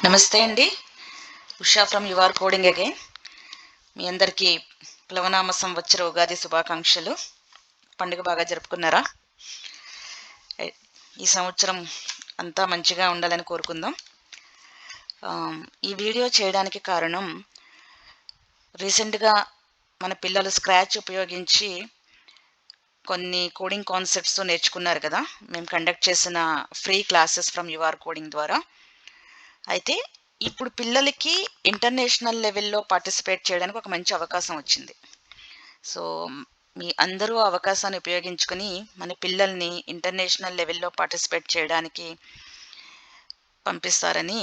నమస్తే అండి. Usha from your coding again. మీ అందరికీ ప్లవనామ సంవత్సర ఉగాది శుభాకాంక్షలు. పండుగ బాగా జరుపుకున్నారా? ఎ- ఈ సంవత్సరం అంతా మంచిగా ఉండాలని కోరుకుందాం. ఈ వీడియో చేయడానికి కారణం, రీసెంట్గా మన పిల్లలు స్క్రాచ్ ఉపయోగించి కొన్ని కోడింగ్ కాన్సెప్ట్స్ నేర్చుకున్నారు కదా. మేము కండక్ట్ చేసిన free classes from your coding ద్వారా. అయితే ఇప్పుడు పిల్లలకి ఇంటర్నేషనల్ లెవెల్లో పార్టిసిపేట్ చేయడానికి ఒక మంచి అవకాశం వచ్చింది. సో మీ అందరూ ఆ అవకాశాన్ని ఉపయోగించుకొని మన పిల్లల్ని ఇంటర్నేషనల్ లెవెల్లో పార్టిసిపేట్ చేయడానికి పంపిస్తారని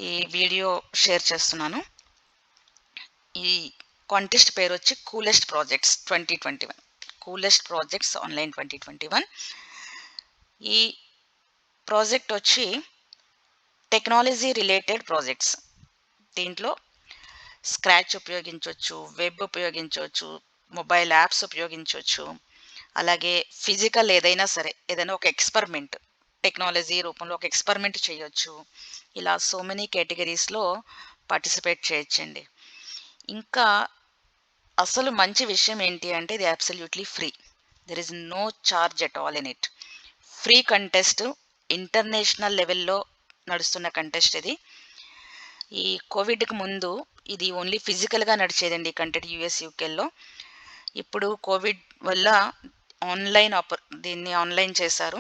ఈ వీడియో షేర్ చేస్తున్నాను. ఈ కాంటెస్ట్ పేరు వచ్చి coolest projects 2021. Coolest projects online 2021. ఈ ప్రాజెక్ట్ వచ్చి టెక్నాలజీ రిలేటెడ్ ప్రాజెక్ట్స్. దీంట్లో స్క్రాచ్ ఉపయోగించవచ్చు, వెబ్ ఉపయోగించవచ్చు, మొబైల్ యాప్స్ ఉపయోగించవచ్చు, అలాగే ఫిజికల్ ఏదైనా సరే, ఏదైనా ఒక ఎక్స్పెరిమెంట్, టెక్నాలజీ రూపంలో ఒక ఎక్స్పెరిమెంట్ చేయొచ్చు. ఇలా సో మెనీ కేటగిరీస్లో పార్టిసిపేట్ చేయొచ్చండి. ఇంకా అసలు మంచి విషయం ఏంటి అంటే, ఇది absolutely free. There is no charge at all in it. Free contest, international లెవెల్లో నడుస్తున్న కంటెస్ట్ ఇది. ఈ కోవిడ్కి ముందు ఇది ఓన్లీ ఫిజికల్గా నడిచేదండి ఈ కంటెంట్ యూఎస్ యూకేలో. ఇప్పుడు కోవిడ్ వల్ల దీన్ని ఆన్లైన్ చేశారు.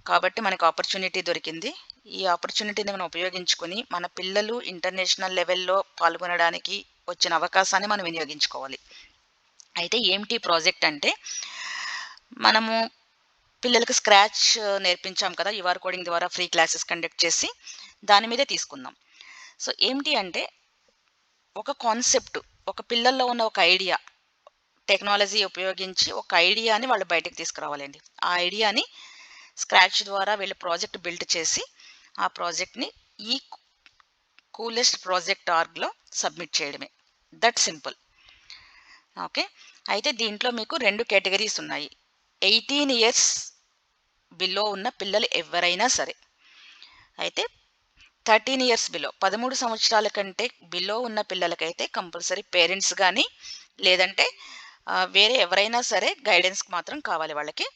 కాబట్టి మనకు ఆపర్చునిటీ దొరికింది. ఈ ఆపర్చునిటీని మనం ఉపయోగించుకొని మన పిల్లలు ఇంటర్నేషనల్ లెవెల్లో పాల్గొనడానికి వచ్చిన అవకాశాన్ని మనం వినియోగించుకోవాలి. అయితే ఏమిటి ప్రాజెక్ట్ అంటే, మనము పిల్లలకు స్క్రాచ్ నేర్పించాం కదా యువర్ కోడింగ్ ద్వారా ఫ్రీ క్లాసెస్ కండక్ట్ చేసి, దాని మీదే తీసుకుందాం. సో ఏమిటి అంటే, ఒక కాన్సెప్ట్, ఒక పిల్లల్లో ఉన్న ఒక ఐడియా, టెక్నాలజీ ఉపయోగించి ఒక ఐడియాని వాళ్ళు బయటకు తీసుకురావాలండి. ఆ ఐడియాని స్క్రాచ్ ద్వారా వీళ్ళు ప్రాజెక్ట్ బిల్డ్ చేసి, ఆ ప్రాజెక్ట్ని ఈ కూలెస్ట్ ప్రాజెక్ట్ ఆర్గ్లో సబ్మిట్ చేయడమే. That simple. ఓకే. అయితే దీంట్లో మీకు 2 కేటగిరీస్ ఉన్నాయి. 18 ఇయర్స్ బిలో ఉన్న పిల్లలు ఎవరైనా సరే. అయితే 13 ఇయర్స్ బిలో, 13 సంవత్సరాల కంటే బిలో ఉన్న పిల్లలకైతే కంపల్సరీ పేరెంట్స్ కానీ, లేదంటే వేరే ఎవరైనా సరే గైడెన్స్కి మాత్రం కావాలి వాళ్ళకి.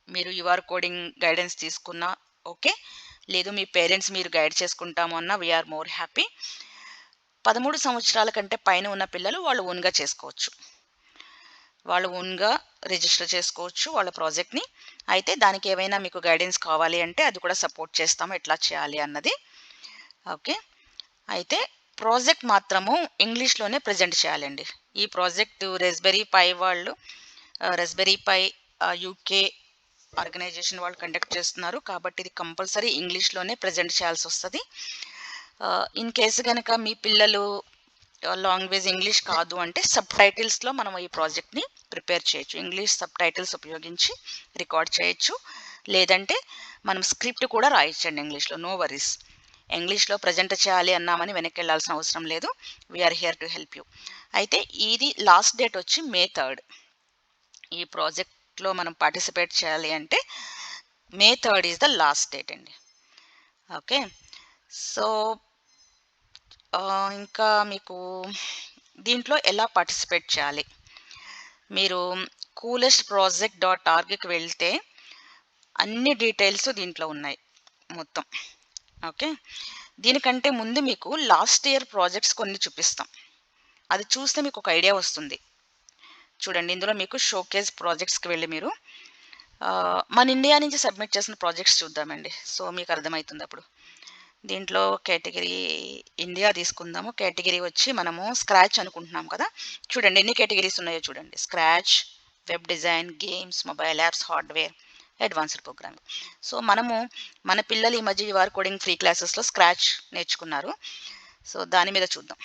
మీరు యువర్ కోడింగ్ గైడెన్స్ తీసుకున్నా ఓకే, లేదు మీ పేరెంట్స్ మీరు గైడ్ చేసుకుంటాము అన్నా వీఆర్ మోర్ హ్యాపీ. 13 సంవత్సరాల కంటే పైన ఉన్న పిల్లలు వాళ్ళు ఓన్గా చేసుకోవచ్చు. వాళ్ళు ఓన్గా రిజిస్టర్ చేసుకోవచ్చు వాళ్ళ ప్రాజెక్ట్ని. అయితే దానికి ఏమైనా మీకు గైడెన్స్ కావాలి అంటే అది కూడా సపోర్ట్ చేస్తాము, ఎట్లా చేయాలి అన్నది. ఓకే. అయితే ప్రాజెక్ట్ మాత్రము ఇంగ్లీష్లోనే ప్రజెంట్ చేయాలండి. ఈ ప్రాజెక్ట్ రెస్బెరీ పై వాళ్ళు, రెస్బెరీ పై యూకే ఆర్గనైజేషన్ వాళ్ళు కండక్ట్ చేస్తున్నారు. కాబట్టి ఇది కంపల్సరీ ఇంగ్లీష్లోనే ప్రజెంట్ చేయాల్సి వస్తుంది. ఇన్ కేసు కనుక మీ పిల్లలు లాంగ్వేజ్ ఇంగ్లీష్ కాదు అంటే, సబ్ టైటిల్స్లో మనం ఈ ప్రాజెక్ట్ని ప్రిపేర్ చేయొచ్చు. ఇంగ్లీష్ సబ్ టైటిల్స్ ఉపయోగించి రికార్డ్ చేయొచ్చు, లేదంటే మనం స్క్రిప్ట్ కూడా రాయొచ్చండి ఇంగ్లీష్లో. No worries. ఇంగ్లీష్లో ప్రజెంట్ చేయాలి అన్నామని వెనక్కి వెళ్ళాల్సిన అవసరం లేదు. We're here to help you. అయితే ఇది లాస్ట్ డేట్ వచ్చి May 3rd. ఈ ప్రాజెక్ట్లో మనం పార్టిసిపేట్ చేయాలి అంటే May 3rd is the last date అండి. ఓకే. సో ఇంకా మీకు దీంట్లో ఎలా పార్టిసిపేట్ చేయాలి, మీరు coolestproject.orgకి వెళ్తే అన్ని డీటెయిల్స్ దీంట్లో ఉన్నాయి మొత్తం. ఓకే. దీనికంటే ముందు మీకు లాస్ట్ ఇయర్ ప్రాజెక్ట్స్ కొన్ని చూపిస్తాం. అది చూస్తే మీకు ఒక ఐడియా వస్తుంది. చూడండి, ఇందులో మీకు షోకేస్ ప్రాజెక్ట్స్కి వెళ్ళి మీరు మన ఇండియా నుంచి సబ్మిట్ చేసిన ప్రాజెక్ట్స్ చూద్దామండి. సో మీకు అర్థమవుతుంది అప్పుడు. దీంట్లో కేటగిరీ ఇండియా తీసుకుందాము. కేటగిరీ వచ్చి మనము స్క్రాచ్ అనుకుంటున్నాం కదా. చూడండి ఎన్ని కేటగిరీస్ ఉన్నాయో చూడండి. Scratch, web design, games, mobile apps, hardware, advanced programming. So మనము మన పిల్లలు ఈ మధ్య యువర్ కోడింగ్ ఫ్రీ క్లాసెస్లో స్క్రాచ్ నేర్చుకున్నారు. సో దాని మీద చూద్దాం.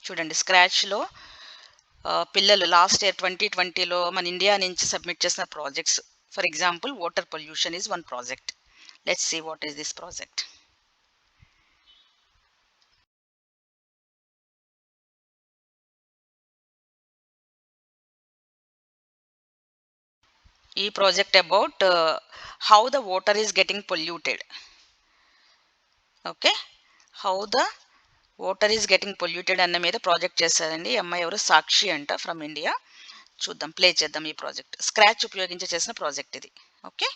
చూడండి, స్క్రాచ్లో పిల్లలు లాస్ట్ ఇయర్ 2020లో మన ఇండియా నుంచి సబ్మిట్ చేసిన projects. For example, water pollution is one project. Let's see what is this project. ఈ project about how the water is getting polluted. Okay, how the water is getting polluted అన్న మీద project చేశారండి. ఈ అమ్మాయి ఎవరు, సాక్షి అంట, from India. చూద్దాం, play చేద్దాం. ఈ ప్రాజెక్ట్ స్క్రాచ్ ఉపయోగించి చేసిన ప్రాజెక్ట్ ఇది. ఓకే,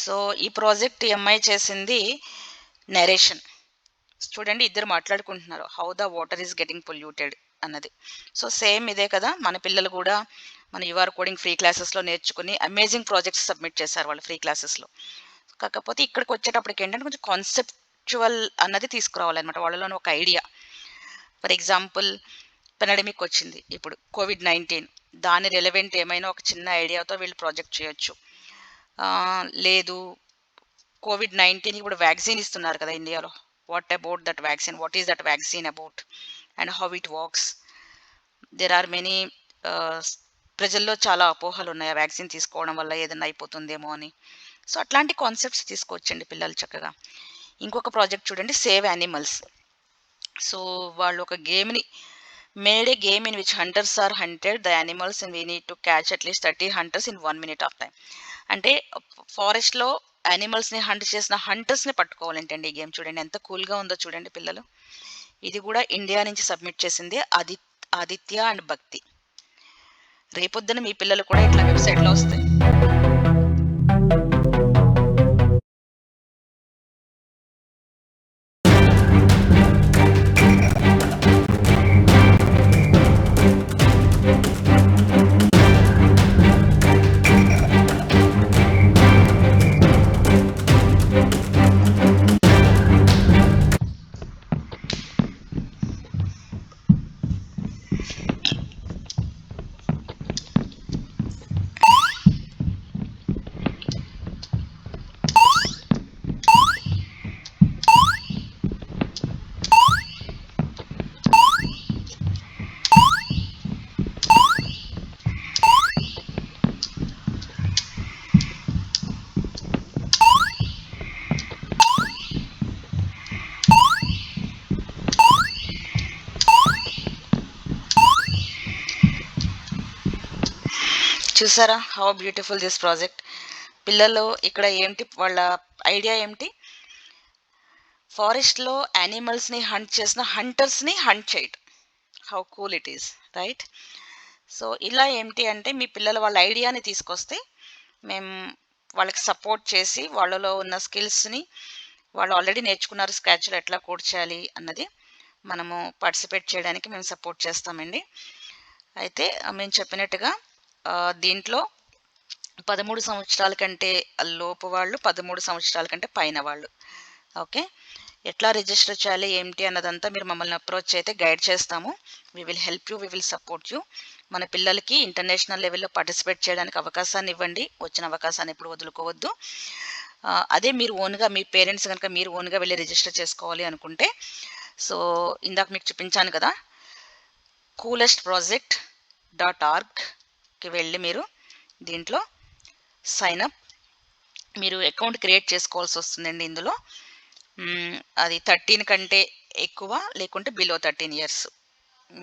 సో ఈ ప్రాజెక్ట్ ఈ అమ్మాయి చేసింది నరేషన్. చూడండి, ఇద్దరు మాట్లాడుకుంటున్నారు, how the water is getting polluted అన్నది. సో సేమ్ ఇదే కదా, మన పిల్లలు కూడా మన యూఆర్ కోడింగ్ ఫ్రీ క్లాసెస్లో నేర్చుకుని అమేజింగ్ ప్రాజెక్ట్స్ సబ్మిట్ చేశారు వాళ్ళు ఫ్రీ క్లాసెస్లో. కాకపోతే ఇక్కడికి వచ్చేటప్పటికి ఏంటంటే కొంచెం కాన్సెప్చువల్ అన్నది తీసుకురావాలన్నమాట, వాళ్ళలోని ఒక ఐడియా. ఫర్ ఎగ్జాంపుల్, పెనడమిక్ వచ్చింది ఇప్పుడు, కోవిడ్-19, దాని రిలవెంట్ ఏమైనా ఒక చిన్న ఐడియాతో వీళ్ళు ప్రాజెక్ట్ చేయొచ్చు. లేదు, కోవిడ్-19 ఇప్పుడు వ్యాక్సిన్ ఇస్తున్నారు కదా ఇండియాలో, what about that vaccine, what is that vaccine about and how it works. There are many, ప్రజల్లో చాలా అపోహలు ఉన్నాయి ఆ వ్యాక్సిన్ తీసుకోవడం వల్ల ఏదైనా అయిపోతుందేమో అని. సో అట్లాంటి కాన్సెప్ట్స్ తీసుకొచ్చండి పిల్లలు చక్కగా. ఇంకొక ప్రాజెక్ట్ చూడండి, సేవ్ యానిమల్స్. సో వాళ్ళు ఒక గేమ్ని made a game in which hunters are hunted the animals and we need to catch at least 30 hunters in 1 minute of time. అంటే ఫారెస్ట్లో యానిమల్స్ని హంట్ చేసిన హంటర్స్ని పట్టుకోవాలంటండి ఈ గేమ్. చూడండి ఎంత కూల్గా ఉందో చూడండి పిల్లలు. ఇది కూడా ఇండియా నుంచి సబ్మిట్ చేసింది ఆదిత్య అండ్ భక్తి. రేపొద్దున మీ పిల్లలు కూడా ఇట్లా వెబ్సైట్లో వస్తాయి. చూసారా హౌ బ్యూటిఫుల్ దిస్ ప్రాజెక్ట్. పిల్లలు ఇక్కడ ఏంటి, వాళ్ళ ఐడియా ఏమిటి, ఫారెస్ట్లో యానిమల్స్ని హంట్ చేసిన హంటర్స్ని హంట్ చేయటం. How cool it is, right? So ఇలా ఏంటి అంటే మీ పిల్లలు వాళ్ళ ఐడియాని తీసుకొస్తే మేము వాళ్ళకి సపోర్ట్ చేసి వాళ్ళలో ఉన్న స్కిల్స్ని, వాళ్ళు ఆల్రెడీ నేర్చుకున్నారు స్క్రాచ్లో ఎట్లా కోడ్ చేయాలి అన్నది, మనము పార్టిసిపేట్ చేయడానికి మేము సపోర్ట్ చేస్తామండి. అయితే మేము చెప్పినట్టుగా దీంట్లో 13 సంవత్సరాల కంటే లోపు వాళ్ళు, 13 సంవత్సరాల కంటే పైన వాళ్ళు. ఓకే, ఎట్లా రిజిస్టర్ చేయాలి ఏమిటి అన్నదంతా మీరు మమ్మల్ని అప్రోచ్ అయితే గైడ్ చేస్తాము. We will help you, we will support you. మన పిల్లలకి ఇంటర్నేషనల్ లెవెల్లో పార్టిసిపేట్ చేయడానికి అవకాశాన్ని ఇవ్వండి, వచ్చిన అవకాశాన్ని ఎప్పుడు వదులుకోవద్దు. అదే మీరు ఓన్గా, మీ పేరెంట్స్ కనుక మీరు ఓన్గా వెళ్ళి రిజిస్టర్ చేసుకోవాలి అనుకుంటే, సో ఇందాక మీకు చూపించాను కదా, coolestproject.orgకి వెళ్ళి మీరు దీంట్లో సైన్ అప్, మీరు అకౌంట్ క్రియేట్ చేసుకోవాల్సి వస్తుందండి. ఇందులో అది 13 కంటే ఎక్కువ లేకుంటే బిలో 13 years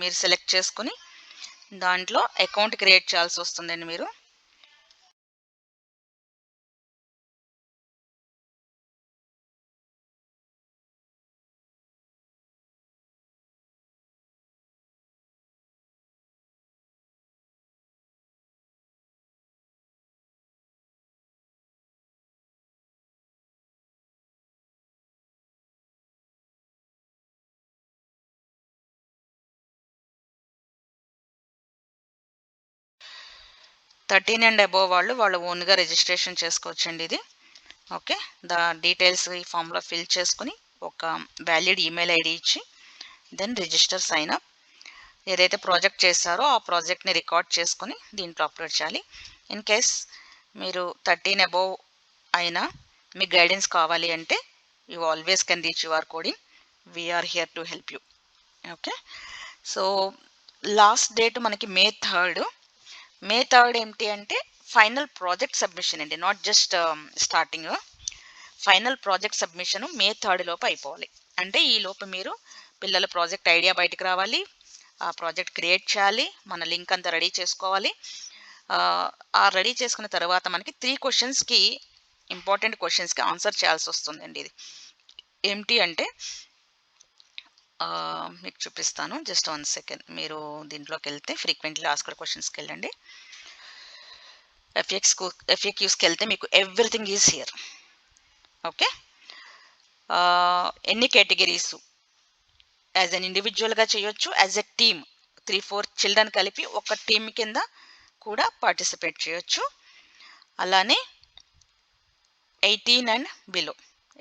మీరు సెలెక్ట్ చేసుకుని దాంట్లో అకౌంట్ క్రియేట్ చేయాల్సి వస్తుందండి. మీరు థర్టీన్ అండ్ అబోవ్ వాళ్ళు ఓన్గా రిజిస్ట్రేషన్ చేసుకోవచ్చండి ఇది. ఓకే, ద డీటెయిల్స్ ఈ ఫామ్లో ఫిల్ చేసుకుని ఒక వ్యాలిడ్ ఈమెయిల్ ఐడి ఇచ్చి దెన్ రిజిస్టర్ సైన్ అప్. ఏదైతే ప్రాజెక్ట్ చేస్తారో ఆ ప్రాజెక్ట్ని రికార్డ్ చేసుకుని దీంట్లో అప్లోడ్ చేయాలి. ఇన్ కేస్ మీరు 13 అబోవ్ అయినా మీకు గైడెన్స్ కావాలి అంటే you always can reach your coding, we're here to help you. Okay, so last date మనకి May 3rd. May 3rd ఏంటి అంటే ఫైనల్ ప్రాజెక్ట్ సబ్మిషన్ అండి, not just starting. Final project submission May 3rd లోపు అయిపోవాలి. అంటే ఈ లోపు మీరు పిల్లల ప్రాజెక్ట్ ఐడియా బయటకు రావాలి, ఆ ప్రాజెక్ట్ క్రియేట్ చేయాలి, మన లింక్ అంతా రెడీ చేసుకోవాలి. ఆ రెడీ చేసుకున్న తర్వాత మనకి 3 క్వశ్చన్స్కి, ఇంపార్టెంట్ క్వశ్చన్స్కి ఆన్సర్ చేయాల్సి వస్తుందండి. ఇది ఏమిటి అంటే మీకు చూపిస్తాను, జస్ట్ 1 సెకండ్. మీరు దీంట్లోకి వెళ్తే ఫ్రీక్వెంట్లీ ఆస్క్డ్ క్వశ్చన్స్కి వెళ్ళండి. ఎఫ్ఏక్యూస్కి వెళ్తే మీకు ఎవ్రీథింగ్ ఈజ్ హియర్. ఓకే, ఎన్ని కేటగిరీస్ యాజ్ అన్ ఇండివిజువల్గా చేయొచ్చు, యాజ్ ఎ టీమ్ 3-4 చిల్డ్రన్ కలిపి ఒక టీమ్ కింద కూడా పార్టిసిపేట్ చేయొచ్చు. అలానే 18 అండ్ బిలో,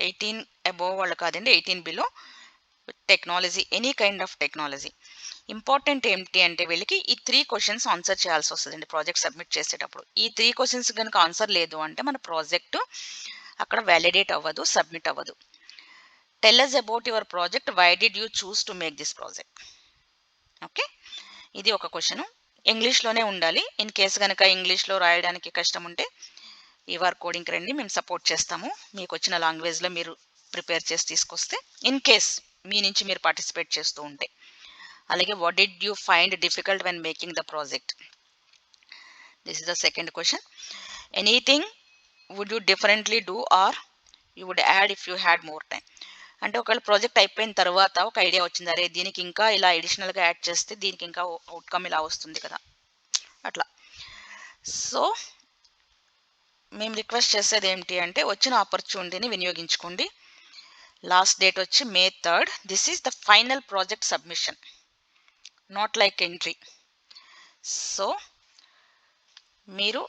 18 అబోవ్ వాళ్ళు కాదండి, 18 below, technology, any kind of technology. Important ఏంటి అంటే వీళ్ళకి ఈ 3 క్వశ్చన్స్ ఆన్సర్ చేయాల్సి వస్తుందండి ప్రాజెక్ట్ సబ్మిట్ చేసేటప్పుడు. ఈ 3 క్వశ్చన్స్ కనుక ఆన్సర్ లేదు అంటే మన ప్రాజెక్టు అక్కడ వ్యాలిడేట్ అవ్వదు, సబ్మిట్ అవ్వదు. Tell us about your project, why did you choose to make this project. Okay, ఇది ఒక క్వశ్చన్. ఇంగ్లీష్లోనే ఉండాలి. ఇన్ కేసు కనుక ఇంగ్లీష్లో రాయడానికి కష్టం ఉంటే యువర్ కోడింగ్కి రండి, మేము సపోర్ట్ చేస్తాము. మీకు వచ్చిన లాంగ్వేజ్లో మీరు ప్రిపేర్ చేసి తీసుకొస్తే, ఇన్ కేస్ మీ నుంచి మీరు పార్టిసిపేట్ చేస్తూ ఉంటే. అలాగే what did you find difficult when making the project. This is the second question. Anything would you differently do or you would add if you had more time. అంటే ఒకవేళ project అయిపోయిన తర్వాత ఒక ఐడియా వచ్చింది, అరే దీనికి ఇంకా ఇలా అడిషనల్గా యాడ్ చేస్తే దీనికి ఇంకా అవుట్కమ్ ఇలా వస్తుంది కదా, అట్లా. సో మేము రిక్వెస్ట్ చేసేది ఏంటి అంటే వచ్చిన ఆపర్చునిటీని వినియోగించుకోండి. లాస్ట్ డేట్ వచ్చి May 3rd. This is the final project submission, not like entry. So మీరు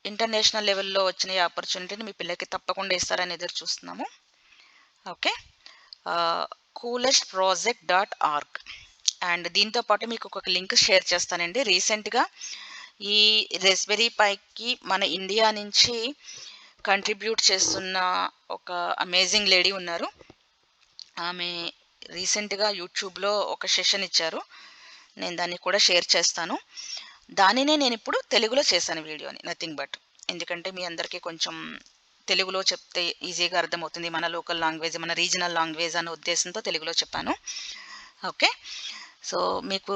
ఇంటర్నేషనల్ లెవెల్లో వచ్చిన ఈ ఆపర్చునిటీని మీ పిల్లలకి తప్పకుండా ఇస్తారని ఎదురు చూస్తున్నాము. Okay, coolestproject.org. అండ్ దీంతో పాటు మీకు ఒక లింక్ షేర్ చేస్తానండి. రీసెంట్గా ఈ రెస్బెరీ పైకి మన ఇండియా నుంచి కంట్రిబ్యూట్ చేస్తున్న ఒక అమేజింగ్ లేడీ ఉన్నారు. ఆమె రీసెంట్గా యూట్యూబ్లో ఒక సెషన్ ఇచ్చారు, నేను దాన్ని కూడా షేర్ చేస్తాను. దానినే నేను ఇప్పుడు తెలుగులో చేశాను వీడియోని, నథింగ్ బట్. ఎందుకంటే మీ అందరికీ కొంచెం తెలుగులో చెప్తే ఈజీగా అర్థమవుతుంది, మన లోకల్ లాంగ్వేజ్, మన రీజనల్ లాంగ్వేజ్ అనే ఉద్దేశంతో తెలుగులో చెప్పాను. ఓకే, సో మీకు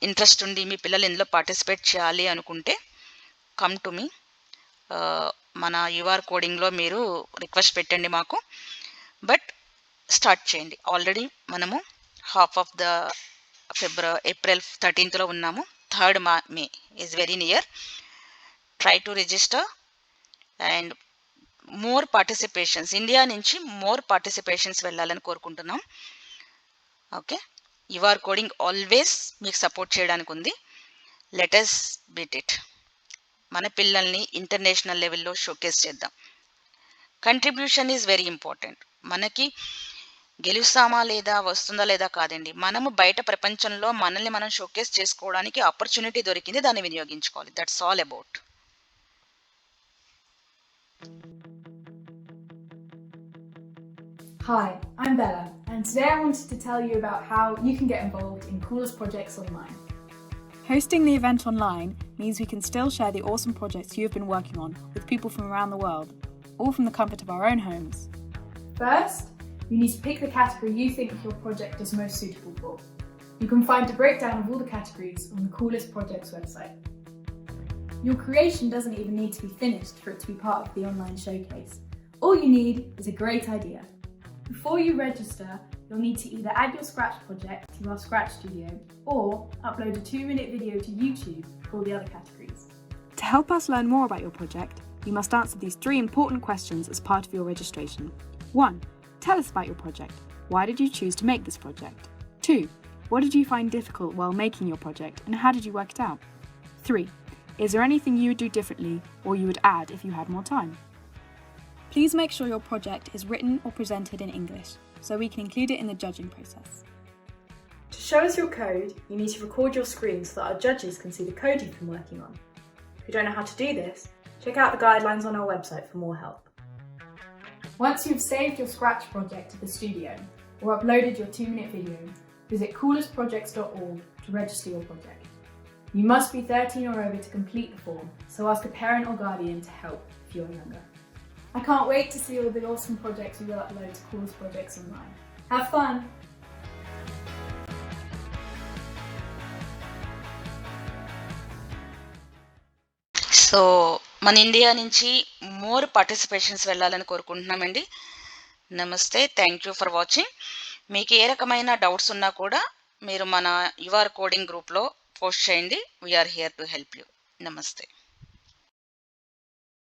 ఇంట్రెస్ట్ ఉండి మీ పిల్లలు ఇందులో పార్టిసిపేట్ చేయాలి అనుకుంటే కమ్ టు మీ. మన యువర్ కోడింగ్లో మీరు రిక్వెస్ట్ పెట్టండి మాకు, బట్ స్టార్ట్ చేయండి. ఆల్రెడీ మనము half of the April 13th ఉన్నాము. 3rd May is very near. Try to register and more participations, India నుంచి మోర్ పార్టిసిపేషన్స్ వెళ్ళాలని కోరుకుంటున్నాం. ఓకే, యువర్ కోడింగ్ ఆల్వేస్ మీకు సపోర్ట్ చేయడానికి ఉంది. Let us beat it. మన పిల్లల్ని ఇంటర్నేషనల్ లెవెల్లో షోకేస్ చేద్దాం. Contribution is very important. మనకి గెలుస్తామా లేదా, వస్తుందా లేదా కాదండి, మనము బయట ప్రపంచంలో మనల్ని మనం షోకేస్ చేసుకోవడానికి ఆపర్చునిటీ దొరికింది, దాన్ని వినియోగించుకోవాలి. That's all about. Hi, I'm Bella, and today I wanted to tell you about how you can get involved in Coolest projects online. Hosting the event online means we can still share the awesome projects you have been working on with people from around the world, all from the comfort of our own homes. First, you need to pick the category you think your project is most suitable for. You can find a breakdown of all the categories on the Coolest Projects website. Your creation doesn't even need to be finished for it to be part of the online showcase. All you need is a great idea. Before you register, you'll need to either add your Scratch project to our Scratch Studio or upload a 2-minute video to YouTube for all the other categories. To help us learn more about your project, you must answer these 3 important questions as part of your registration. 1. Tell us about your project. Why did you choose to make this project? 2. What did you find difficult while making your project and how did you work it out? 3. Is there anything you would do differently or you would add if you had more time? Please make sure your project is written or presented in English so we can include it in the judging process. To show us your code, you need to record your screen so that our judges can see the code you've been working on. If you don't know how to do this, check out the guidelines on our website for more help. Once you've saved your Scratch project to the studio or uploaded your 2-minute video, visit coolestprojects.org to register your project. You must be 13 or over to complete the form, so ask a parent or guardian to help if you're younger. I can't wait to see all the awesome projects we will upload to Coolest Projects online. Have fun! So మన India నుంచి more participations వెళ్ళాలని కోరుకుంటున్నామండి. నమస్తే, thank you for watching. మీకు ఏ రకమైన doubts ఉన్నా కూడా మీరు మన యువర్ కోడింగ్ గ్రూప్లో పోస్ట్ చేయండి. We're here to help you. నమస్తే.